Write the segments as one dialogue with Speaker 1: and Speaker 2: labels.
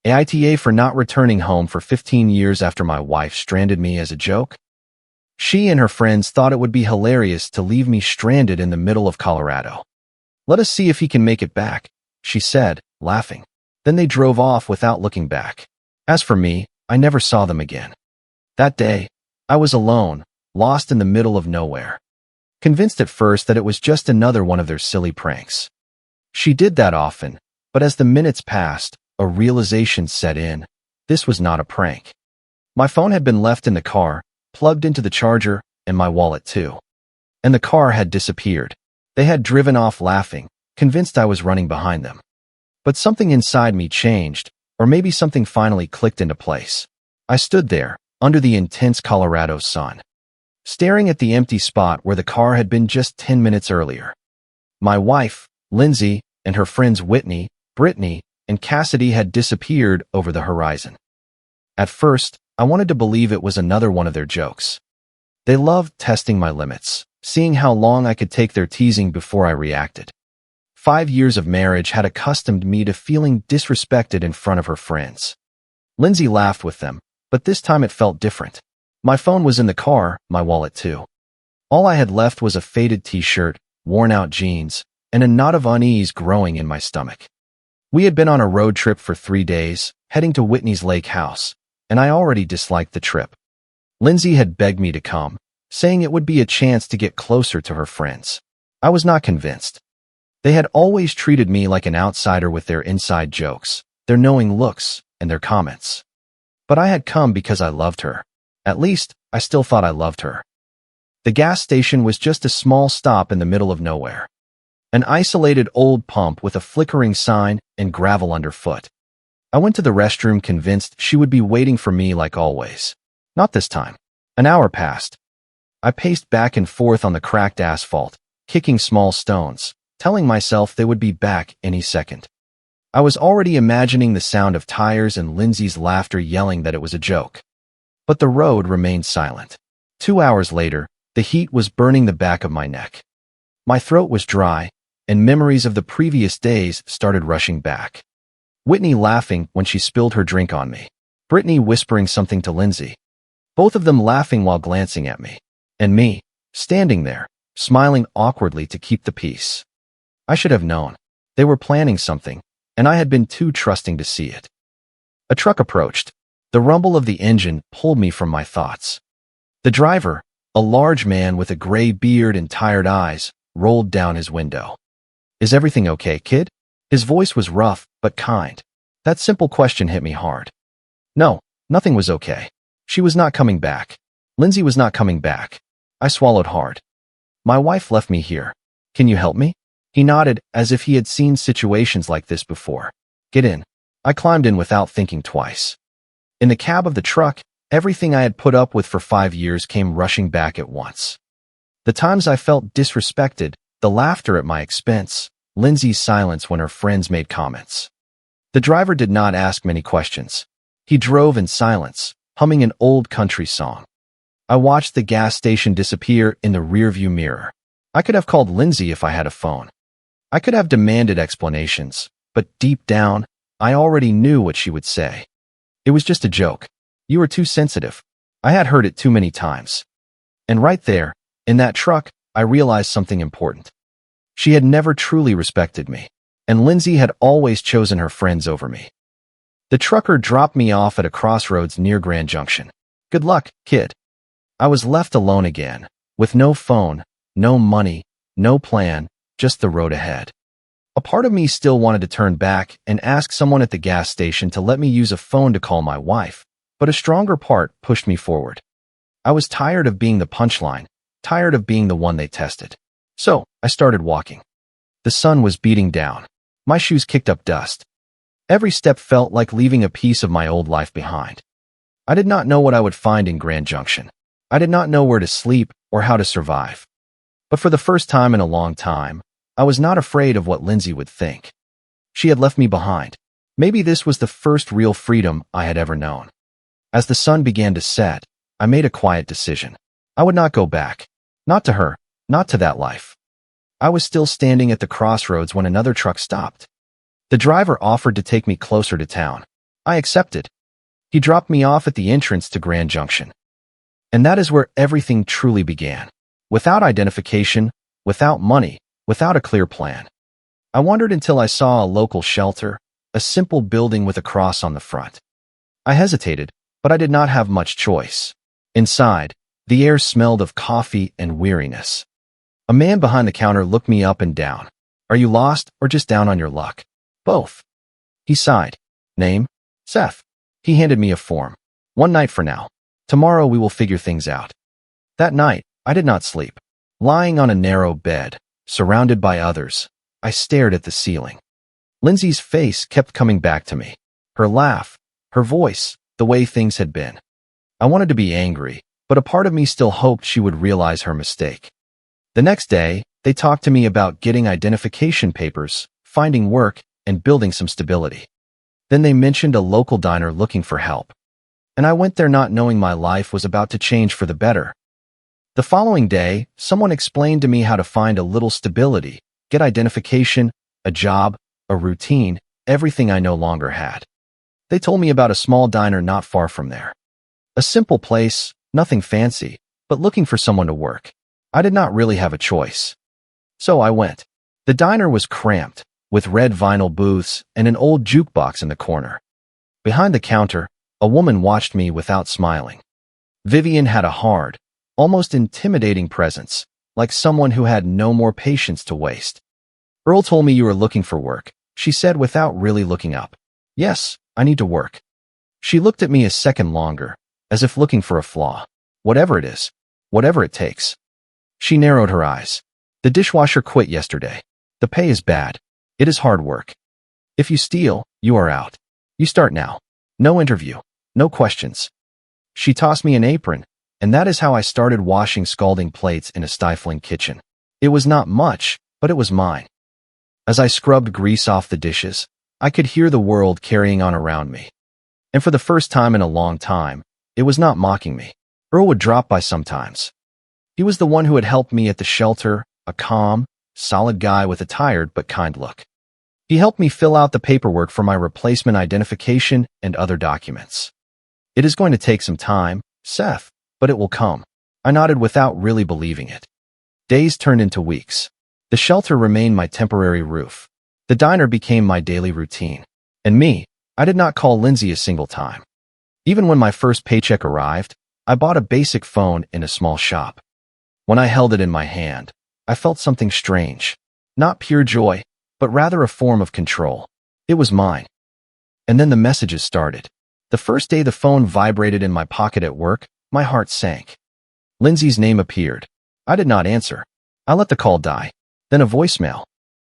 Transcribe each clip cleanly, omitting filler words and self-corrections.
Speaker 1: AITA for not returning home for 15 years after my wife stranded me as a joke? She and her friends thought it would be hilarious to leave me stranded in the middle of Colorado. "Let us see if he can make it back," she said, laughing. Then they drove off without looking back. As for me, I never saw them again. That day, I was alone, lost in the middle of nowhere. Convinced at first that it was just another one of their silly pranks. She did that often, but as the minutes passed, a realization set in. This was not a prank. My phone had been left in the car, plugged into the charger, and my wallet too. And the car had disappeared. They had driven off laughing, convinced I was running behind them. But something inside me changed, or maybe something finally clicked into place. I stood there, under the intense Colorado sun, staring at the empty spot where the car had been just 10 minutes earlier. My wife, Lindsay, and her friends Whitney, Brittany, and Cassidy had disappeared over the horizon. At first, I wanted to believe it was another one of their jokes. They loved testing my limits, seeing how long I could take their teasing before I reacted. 5 years of marriage had accustomed me to feeling disrespected in front of her friends. Lindsay laughed with them, but this time it felt different. My phone was in the car, my wallet too. All I had left was a faded t-shirt, worn-out jeans, and a knot of unease growing in my stomach. We had been on a road trip for 3 days, heading to Whitney's lake house, and I already disliked the trip. Lindsay had begged me to come, saying it would be a chance to get closer to her friends. I was not convinced. They had always treated me like an outsider with their inside jokes, their knowing looks, and their comments. But I had come because I loved her. At least, I still thought I loved her. The gas station was just a small stop in the middle of nowhere. An isolated old pump with a flickering sign and gravel underfoot. I went to the restroom convinced she would be waiting for me like always. Not this time. An hour passed. I paced back and forth on the cracked asphalt, kicking small stones, telling myself they would be back any second. I was already imagining the sound of tires and Lindsay's laughter yelling that it was a joke. But the road remained silent. 2 hours later, the heat was burning the back of my neck. My throat was dry, and memories of the previous days started rushing back. Whitney laughing when she spilled her drink on me. Brittany whispering something to Lindsay. Both of them laughing while glancing at me. And me, standing there, smiling awkwardly to keep the peace. I should have known. They were planning something, and I had been too trusting to see it. A truck approached. The rumble of the engine pulled me from my thoughts. The driver, a large man with a gray beard and tired eyes, rolled down his window. "Is everything okay, kid?" His voice was rough, but kind. That simple question hit me hard. No, nothing was okay. She was not coming back. Lindsay was not coming back. I swallowed hard. "My wife left me here. Can you help me?" He nodded as if he had seen situations like this before. "Get in." I climbed in without thinking twice. In the cab of the truck, everything I had put up with for 5 years came rushing back at once. The times I felt disrespected, the laughter at my expense, Lindsay's silence when her friends made comments. The driver did not ask many questions. He drove in silence, humming an old country song. I watched the gas station disappear in the rearview mirror. I could have called Lindsay if I had a phone. I could have demanded explanations, but deep down, I already knew what she would say. It was just a joke. You were too sensitive. I had heard it too many times. And right there, in that truck, I realized something important. She had never truly respected me, and Lindsay had always chosen her friends over me. The trucker dropped me off at a crossroads near Grand Junction. "Good luck, kid." I was left alone again, with no phone, no money, no plan, just the road ahead. A part of me still wanted to turn back and ask someone at the gas station to let me use a phone to call my wife, but a stronger part pushed me forward. I was tired of being the punchline, tired of being the one they tested. So, I started walking. The sun was beating down. My shoes kicked up dust. Every step felt like leaving a piece of my old life behind. I did not know what I would find in Grand Junction. I did not know where to sleep or how to survive. But for the first time in a long time, I was not afraid of what Lindsay would think. She had left me behind. Maybe this was the first real freedom I had ever known. As the sun began to set, I made a quiet decision. I would not go back. Not to her, not to that life. I was still standing at the crossroads when another truck stopped. The driver offered to take me closer to town. I accepted. He dropped me off at the entrance to Grand Junction. And that is where everything truly began. Without identification, without money, without a clear plan. I wondered until I saw a local shelter, a simple building with a cross on the front. I hesitated, but I did not have much choice. Inside, the air smelled of coffee and weariness. A man behind the counter looked me up and down. Are you lost or just down on your luck? Both. He sighed. Name? Seth. He handed me a form. One night for now. Tomorrow we will figure things out. That night, I did not sleep. Lying on a narrow bed, surrounded by others, I stared at the ceiling. Lindsay's face kept coming back to me. Her laugh, her voice, the way things had been. I wanted to be angry, but a part of me still hoped she would realize her mistake. The next day, they talked to me about getting identification papers, finding work, and building some stability. Then they mentioned a local diner looking for help. And I went there not knowing my life was about to change for the better. The following day, someone explained to me how to find a little stability, get identification, a job, a routine, everything I no longer had. They told me about a small diner not far from there. A simple place, nothing fancy, but looking for someone to work. I did not really have a choice. So I went. The diner was cramped, with red vinyl booths and an old jukebox in the corner. Behind the counter, a woman watched me without smiling. Vivian had a hard, almost intimidating presence, like someone who had no more patience to waste. Earl told me you were looking for work, she said without really looking up. Yes, I need to work. She looked at me a second longer, as if looking for a flaw. Whatever it is, whatever it takes. She narrowed her eyes. The dishwasher quit yesterday. The pay is bad. It is hard work. If you steal, you are out. You start now. No interview. No questions. She tossed me an apron, and that is how I started washing scalding plates in a stifling kitchen. It was not much, but it was mine. As I scrubbed grease off the dishes, I could hear the world carrying on around me. And for the first time in a long time, it was not mocking me. Earl would drop by sometimes. He was the one who had helped me at the shelter, a calm, solid guy with a tired but kind look. He helped me fill out the paperwork for my replacement identification and other documents. It is going to take some time, Seth, but it will come. I nodded without really believing it. Days turned into weeks. The shelter remained my temporary roof. The diner became my daily routine. And me, I did not call Lindsay a single time. Even when my first paycheck arrived, I bought a basic phone in a small shop. When I held it in my hand, I felt something strange. Not pure joy, but rather a form of control. It was mine. And then the messages started. The first day the phone vibrated in my pocket at work, my heart sank. Lindsay's name appeared. I did not answer. I let the call die. Then a voicemail.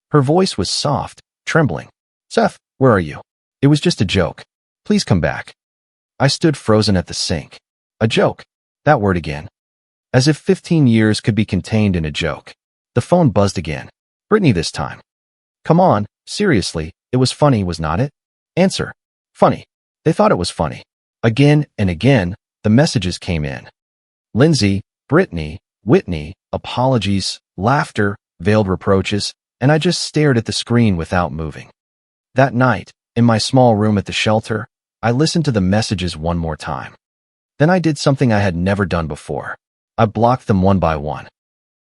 Speaker 1: Her voice was soft, trembling. Seth, where are you? It was just a joke. Please come back. I stood frozen at the sink. A joke. That word again. As if 15 years could be contained in a joke. The phone buzzed again. Brittany this time. Come on, seriously, it was funny, was not it? Answer. Funny. They thought it was funny. Again and again, the messages came in. Lindsay, Brittany, Whitney, apologies, laughter, veiled reproaches, and I just stared at the screen without moving. That night, in my small room at the shelter, I listened to the messages one more time. Then I did something I had never done before. I blocked them one by one.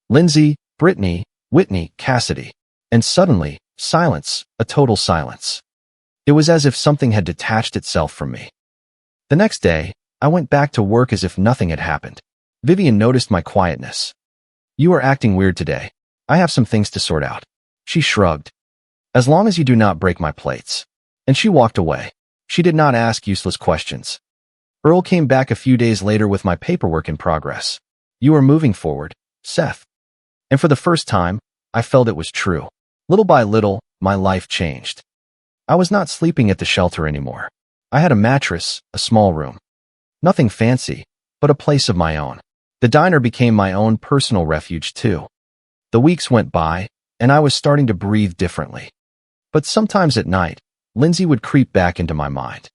Speaker 1: Lindsay, Brittany, Whitney, Cassidy. And suddenly, silence, a total silence. It was as if something had detached itself from me. The next day, I went back to work as if nothing had happened. Vivian noticed my quietness. You are acting weird today. I have some things to sort out. She shrugged. As long as you do not break my plates. And she walked away. She did not ask useless questions. Earl came back a few days later with my paperwork in progress. You are moving forward, Seth. And for the first time, I felt it was true. Little by little, my life changed. I was not sleeping at the shelter anymore. I had a mattress, a small room. Nothing fancy, but a place of my own. The diner became my own personal refuge too. The weeks went by, and I was starting to breathe differently. But sometimes at night, Lindsay would creep back into my mind.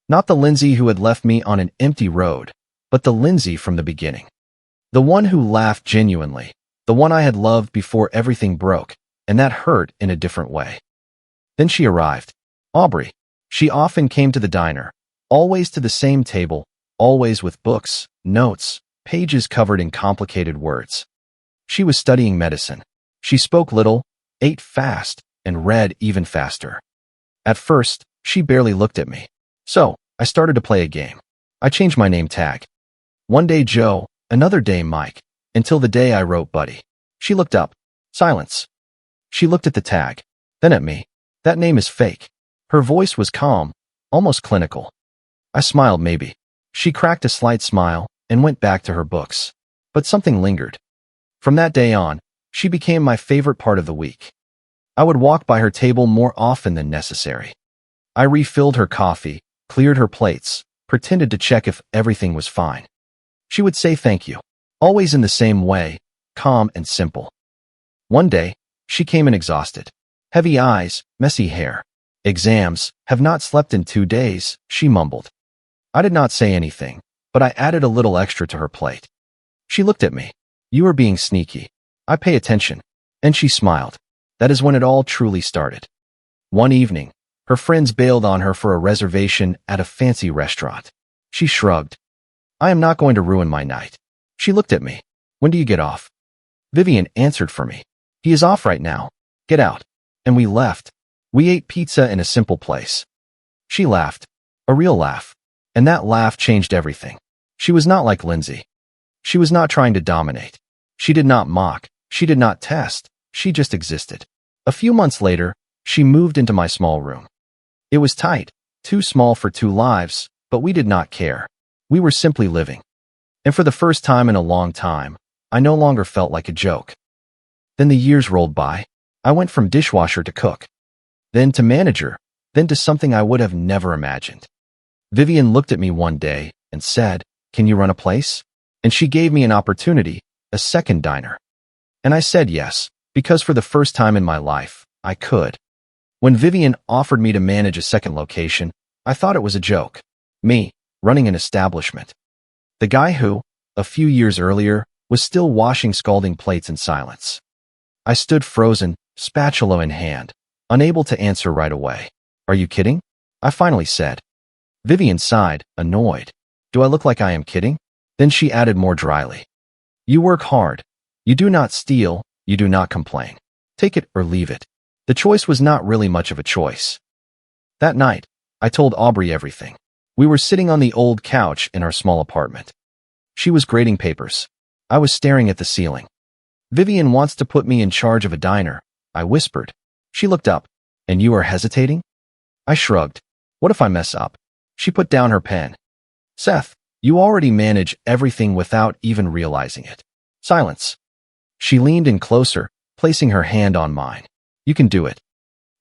Speaker 1: Not the Lindsay who had left me on an empty road, but the Lindsay from the beginning. The one who laughed genuinely, the one I had loved before everything broke, and that hurt in a different way. Then she arrived. Aubrey. She often came to the diner, always to the same table, always with books, notes, pages covered in complicated words. She was studying medicine. She spoke little, ate fast, and read even faster. At first, she barely looked at me. So, I started to play a game. I changed my name tag. One day Joe, another day Mike, until the day I wrote Buddy. She looked up. Silence. She looked at the tag, then at me. That name is fake. Her voice was calm, almost clinical. I smiled maybe. She cracked a slight smile and went back to her books. But something lingered. From that day on, she became my favorite part of the week. I would walk by her table more often than necessary. I refilled her coffee, cleared her plates, pretended to check if everything was fine. She would say thank you, always in the same way, calm and simple. One day, she came in exhausted. Heavy eyes, messy hair. Exams, have not slept in 2 days, she mumbled. I did not say anything, but I added a little extra to her plate. She looked at me. You are being sneaky. I pay attention. And she smiled. That is when it all truly started. One evening, her friends bailed on her for a reservation at a fancy restaurant. She shrugged. I am not going to ruin my night. She looked at me. When do you get off? Vivian answered for me. He is off right now. Get out. And we left. We ate pizza in a simple place. She laughed. A real laugh. And that laugh changed everything. She was not like Lindsay. She was not trying to dominate. She did not mock. She did not test. She just existed. A few months later, she moved into my small room. It was tight, too small for 2 lives, but we did not care. We were simply living. And for the first time in a long time, I no longer felt like a joke. Then the years rolled by. I went from dishwasher to cook, then to manager, then to something I would have never imagined. Vivian looked at me one day and said, "Can you run a place?" And she gave me an opportunity, a second diner. And I said yes, because for the first time in my life, I could. When Vivian offered me to manage a second location, I thought it was a joke. Me, running an establishment. The guy who, a few years earlier, was still washing scalding plates in silence. I stood frozen, spatula in hand, unable to answer right away. Are you kidding? I finally said. Vivian sighed, annoyed. Do I look like I am kidding? Then she added more dryly. You work hard. You do not steal. You do not complain. Take it or leave it. The choice was not really much of a choice. That night, I told Aubrey everything. We were sitting on the old couch in our small apartment. She was grading papers. I was staring at the ceiling. Vivian wants to put me in charge of a diner, I whispered. She looked up. And you are hesitating? I shrugged. What if I mess up? She put down her pen. Seth, you already manage everything without even realizing it. Silence. She leaned in closer, placing her hand on mine. You can do it.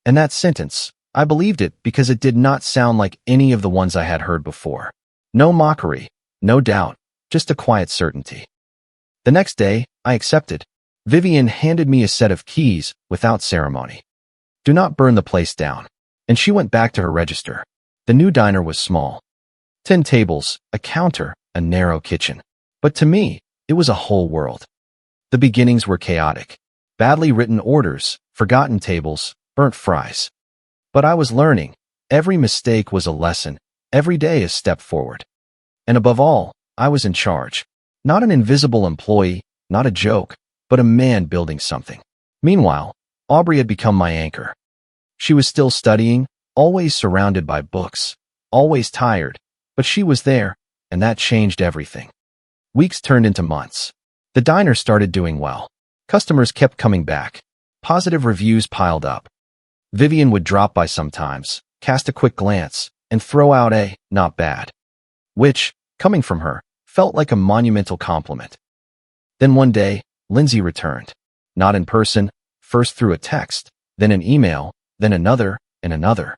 Speaker 1: And that sentence, I believed it because it did not sound like any of the ones I had heard before. No mockery, no doubt, just a quiet certainty. The next day, I accepted. Vivian handed me a set of keys without ceremony. Do not burn the place down. And she went back to her register. The new diner was small. 10 tables, a counter, a narrow kitchen. But to me, it was a whole world. The beginnings were chaotic. Badly written orders, forgotten tables, burnt fries. But I was learning. Every mistake was a lesson, every day a step forward. And above all, I was in charge. Not an invisible employee, not a joke, but a man building something. Meanwhile, Aubrey had become my anchor. She was still studying, always surrounded by books, always tired, but she was there, and that changed everything. Weeks turned into months. The diner started doing well. Customers kept coming back. Positive reviews piled up. Vivian would drop by sometimes, cast a quick glance, and throw out a, not bad. Which, coming from her, felt like a monumental compliment. Then one day, Lindsay returned. Not in person, first through a text, then an email, then another, and another.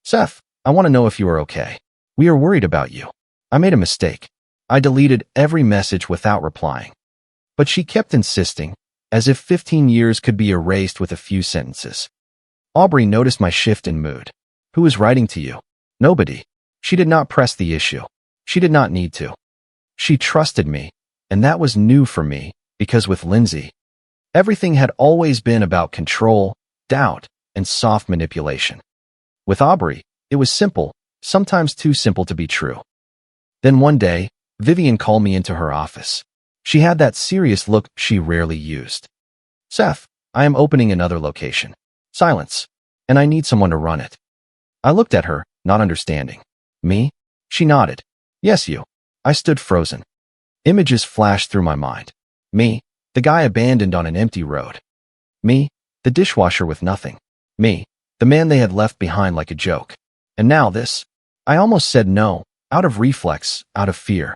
Speaker 1: Seth, I want to know if you are okay. We are worried about you. I made a mistake. I deleted every message without replying. But she kept insisting, as if 15 years could be erased with a few sentences. Aubrey noticed my shift in mood. Who is writing to you? Nobody. She did not press the issue. She did not need to. She trusted me, and that was new for me, because with Lindsay, everything had always been about control, doubt, and soft manipulation. With Aubrey, It was simple, sometimes too simple to be true. Then one day, Vivian called me into her office. She had that serious look she rarely used. Seth, I am opening another location. Silence. And I need someone to run it. I looked at her, not understanding. Me? She nodded. Yes, you. I stood frozen. Images flashed through my mind. Me, the guy abandoned on an empty road. Me, the dishwasher with nothing. Me, the man they had left behind like a joke. And now this. I almost said no, out of reflex, out of fear.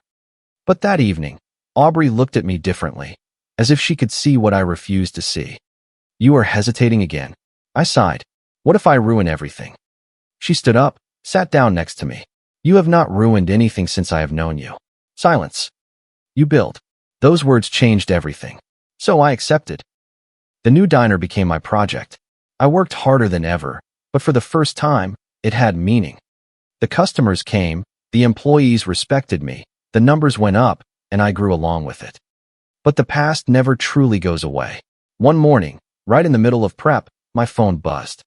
Speaker 1: But that evening, Aubrey looked at me differently, as if she could see what I refused to see. You are hesitating again. I sighed. What if I ruin everything? She stood up, sat down next to me. You have not ruined anything since I have known you. Silence. You build. Those words changed everything. So I accepted. The new diner became my project. I worked harder than ever, but for the first time, it had meaning. The customers came, the employees respected me, the numbers went up, and I grew along with it. But the past never truly goes away. One morning, right in the middle of prep, my phone buzzed.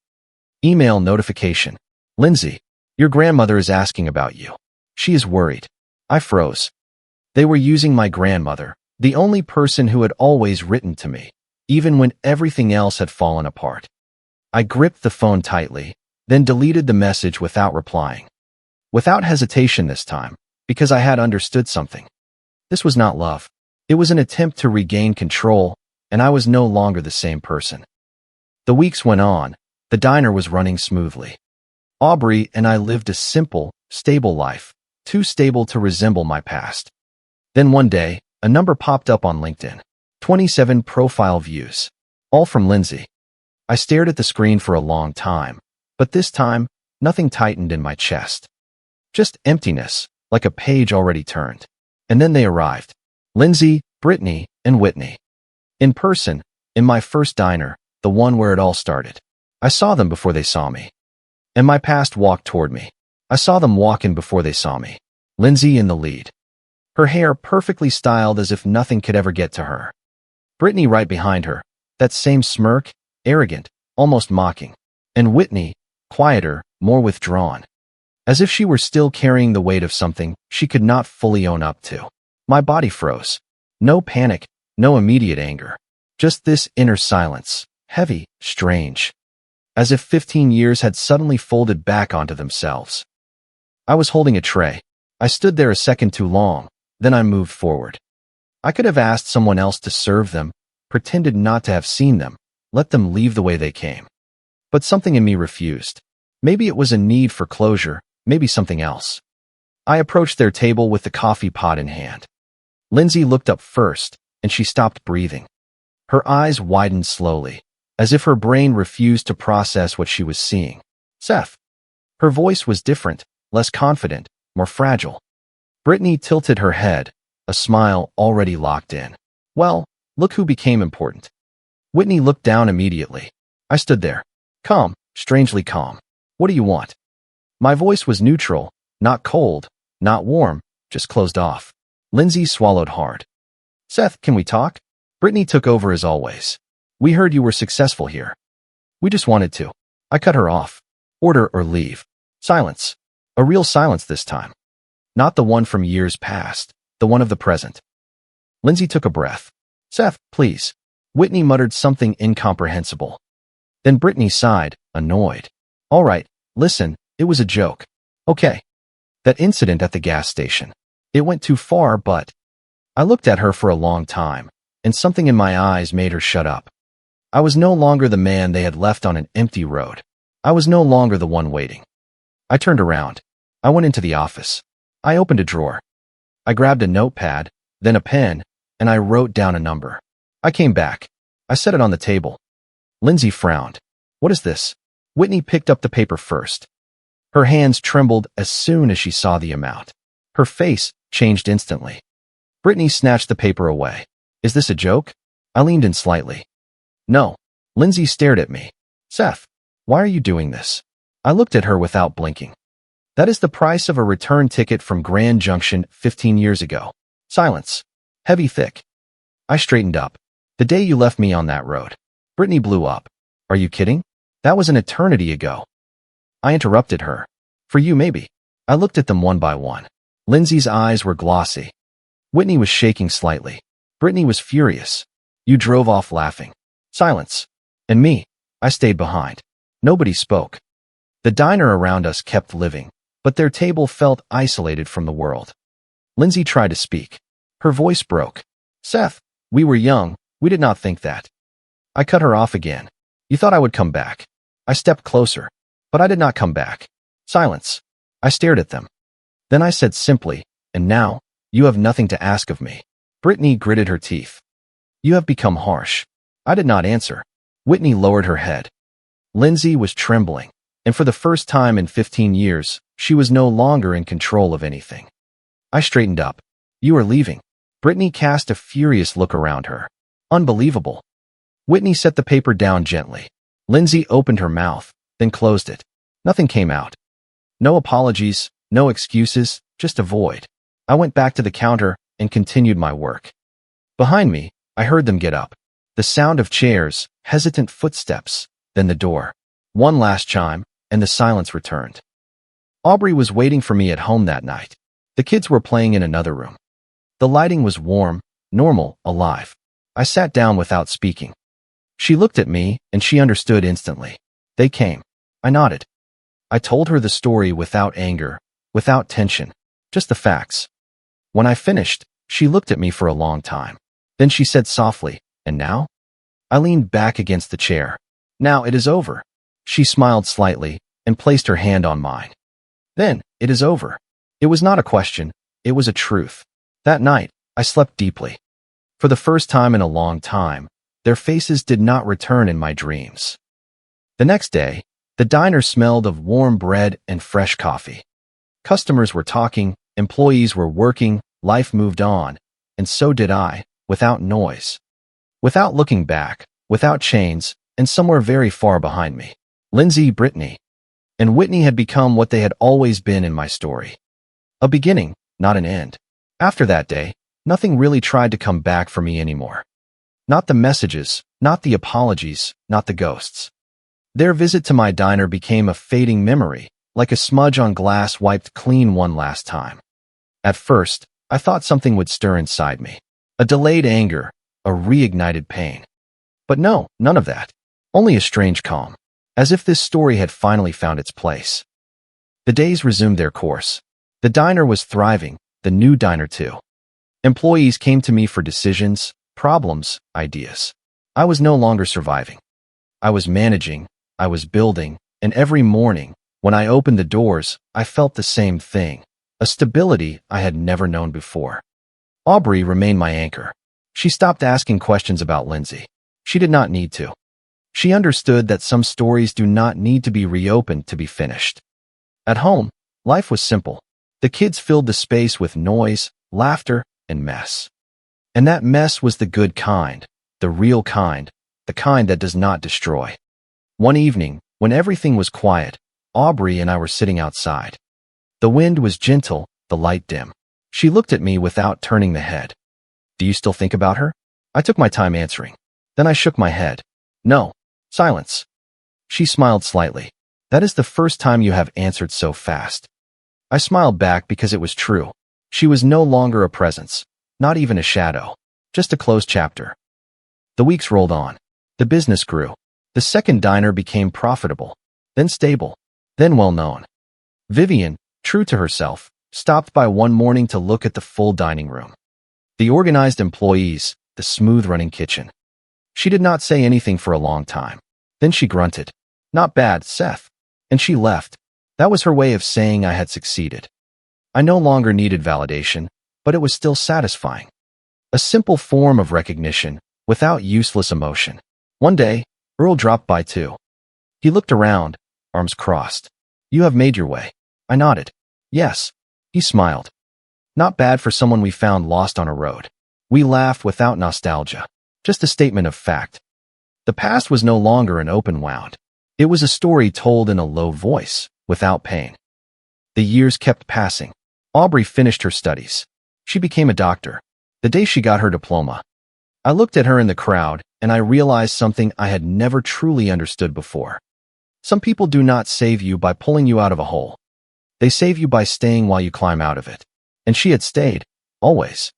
Speaker 1: Email notification. Lindsay, your grandmother is asking about you. She is worried. I froze. They were using my grandmother, the only person who had always written to me, even when everything else had fallen apart. I gripped the phone tightly, then deleted the message without replying. Without hesitation this time, because I had understood something. This was not love. It was an attempt to regain control, and I was no longer the same person. The weeks went on. The diner was running smoothly. Aubrey and I lived a simple, stable life, too stable to resemble my past. Then one day, a number popped up on LinkedIn. 27 profile views. All from Lindsay. I stared at the screen for a long time, but this time, nothing tightened in my chest. Just emptiness, like a page already turned. And then they arrived. Lindsay, Brittany, and Whitney. In person, in my first diner, the one where it all started. I saw them before they saw me. And my past walked toward me. I saw them walk in before they saw me. Lindsay in the lead. Her hair perfectly styled as if nothing could ever get to her. Brittany right behind her, that same smirk, arrogant, almost mocking. And Whitney, quieter, more withdrawn. As if she were still carrying the weight of something she could not fully own up to. My body froze. No panic, no immediate anger. Just this inner silence, heavy, strange. As if 15 years had suddenly folded back onto themselves. I was holding a tray. I stood there a second too long, then I moved forward. I could have asked someone else to serve them, pretended not to have seen them, let them leave the way they came. But something in me refused. Maybe it was a need for closure, maybe something else. I approached their table with the coffee pot in hand. Lindsay looked up first, and she stopped breathing. Her eyes widened slowly, as if her brain refused to process what she was seeing. Seth. Her voice was different, less confident, more fragile. Brittany tilted her head, a smile already locked in. Well, look who became important. Whitney looked down immediately. I stood there. Calm, strangely calm. What do you want? My voice was neutral, not cold, not warm, just closed off. Lindsay swallowed hard. Seth, can we talk? Brittany took over as always. We heard you were successful here. We just wanted to. I cut her off. Order or leave. Silence. A real silence this time. Not the one from years past, the one of the present. Lindsay took a breath. Seth, please. Whitney muttered something incomprehensible. Then Brittany sighed, annoyed. All right, listen, it was a joke. Okay. That incident at the gas station. It went too far, but... I looked at her for a long time, and something in my eyes made her shut up. I was no longer the man they had left on an empty road. I was no longer the one waiting. I turned around. I went into the office. I opened a drawer. I grabbed a notepad, then a pen, and I wrote down a number. I came back. I set it on the table. Lindsay frowned. What is this? Whitney picked up the paper first. Her hands trembled as soon as she saw the amount. Her face changed instantly. Brittany snatched the paper away. Is this a joke? I leaned in slightly. No. Lindsay stared at me. Seth, why are you doing this? I looked at her without blinking. That is the price of a return ticket from Grand Junction 15 years ago. Silence. Heavy thick. I straightened up. The day you left me on that road. Brittany blew up. Are you kidding? That was an eternity ago. I interrupted her. For you, maybe. I looked at them one by one. Lindsay's eyes were glossy. Whitney was shaking slightly. Brittany was furious. You drove off laughing. Silence. And me, I stayed behind. Nobody spoke. The diner around us kept living, but their table felt isolated from the world. Lindsay tried to speak. Her voice broke. Seth, we were young. We did not think that. I cut her off again. You thought I would come back. I stepped closer, but I did not come back. Silence. I stared at them. Then I said simply, and now, you have nothing to ask of me. Brittany gritted her teeth. You have become harsh. I did not answer. Whitney lowered her head. Lindsay was trembling, and for the first time in 15 years, she was no longer in control of anything. I straightened up. You are leaving. Brittany cast a furious look around her. Unbelievable. Whitney set the paper down gently. Lindsay opened her mouth, then closed it. Nothing came out. No apologies, no excuses, just a void. I went back to the counter and continued my work. Behind me, I heard them get up. The sound of chairs, hesitant footsteps, then the door. One last chime, and the silence returned. Aubrey was waiting for me at home that night. The kids were playing in another room. The lighting was warm, normal, alive. I sat down without speaking. She looked at me, and she understood instantly. They came. I nodded. I told her the story without anger, without tension, just the facts. When I finished, she looked at me for a long time. Then she said softly, and now? I leaned back against the chair. Now it is over. She smiled slightly and placed her hand on mine. Then, it is over. It was not a question, it was a truth. That night, I slept deeply. For the first time in a long time, their faces did not return in my dreams. The next day, the diner smelled of warm bread and fresh coffee. Customers were talking, employees were working, life moved on, and so did I, without noise. Without looking back, without chains, and somewhere very far behind me. Lindsay, Brittany, and Whitney had become what they had always been in my story. A beginning, not an end. After that day, nothing really tried to come back for me anymore. Not the messages, not the apologies, not the ghosts. Their visit to my diner became a fading memory, like a smudge on glass wiped clean one last time. At first, I thought something would stir inside me. A delayed anger, a reignited pain. But no, none of that. Only a strange calm, as if this story had finally found its place. The days resumed their course. The diner was thriving, the new diner too. Employees came to me for decisions, problems, ideas. I was no longer surviving. I was managing, I was building, and every morning, when I opened the doors, I felt the same thing, a stability I had never known before. Aubrey remained my anchor. She stopped asking questions about Lindsay. She did not need to. She understood that some stories do not need to be reopened to be finished. At home, life was simple. The kids filled the space with noise, laughter, and mess. And that mess was the good kind, the real kind, the kind that does not destroy. One evening, when everything was quiet, Aubrey and I were sitting outside. The wind was gentle, the light dim. She looked at me without turning the head. Do you still think about her? I took my time answering. Then I shook my head. No. Silence. She smiled slightly. That is the first time you have answered so fast. I smiled back because it was true. She was no longer a presence, not even a shadow, just a closed chapter. The weeks rolled on. The business grew. The second diner became profitable, then stable, then well-known. Vivian, true to herself, stopped by one morning to look at the full dining room. The organized employees, the smooth-running kitchen. She did not say anything for a long time. Then she grunted. Not bad, Seth. And she left. That was her way of saying I had succeeded. I no longer needed validation, but it was still satisfying. A simple form of recognition, without useless emotion. One day, Earl dropped by too. He looked around, arms crossed. You have made your way. I nodded. Yes. He smiled. Not bad for someone we found lost on a road. We laughed without nostalgia. Just a statement of fact. The past was no longer an open wound. It was a story told in a low voice, without pain. The years kept passing. Aubrey finished her studies. She became a doctor. The day she got her diploma. I looked at her in the crowd, and I realized something I had never truly understood before. Some people do not save you by pulling you out of a hole. They save you by staying while you climb out of it. And she had stayed, always.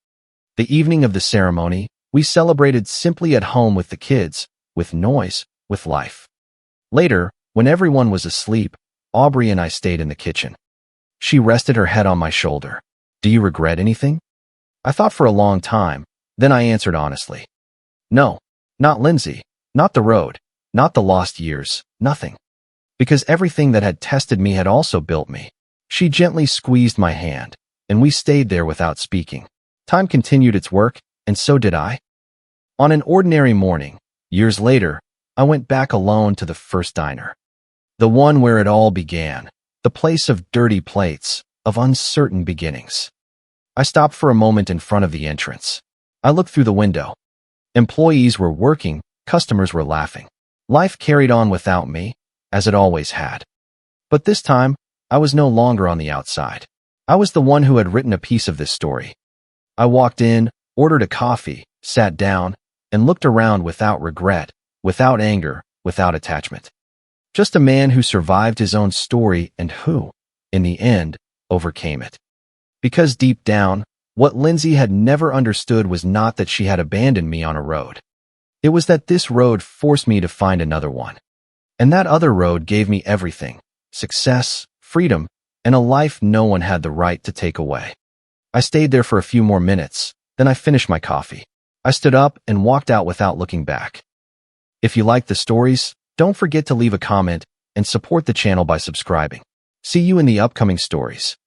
Speaker 1: The evening of the ceremony, we celebrated simply at home with the kids, with noise, with life. Later, when everyone was asleep, Aubrey and I stayed in the kitchen. She rested her head on my shoulder. Do you regret anything? I thought for a long time, then I answered honestly. No, not Lindsay, not the road, not the lost years, nothing. Because everything that had tested me had also built me. She gently squeezed my hand, and we stayed there without speaking. Time continued its work, and so did I. On an ordinary morning, years later, I went back alone to the first diner. The one where it all began, the place of dirty plates, of uncertain beginnings. I stopped for a moment in front of the entrance. I looked through the window. Employees were working, customers were laughing. Life carried on without me, as it always had. But this time, I was no longer on the outside. I was the one who had written a piece of this story. I walked in, ordered a coffee, sat down, and looked around without regret, without anger, without attachment. Just a man who survived his own story and who, in the end, overcame it. Because deep down, what Lindsay had never understood was not that she had abandoned me on a road. It was that this road forced me to find another one. And that other road gave me everything: success, freedom, and a life no one had the right to take away. I stayed there for a few more minutes, then I finished my coffee. I stood up and walked out without looking back. If you like the stories, don't forget to leave a comment and support the channel by subscribing. See you in the upcoming stories.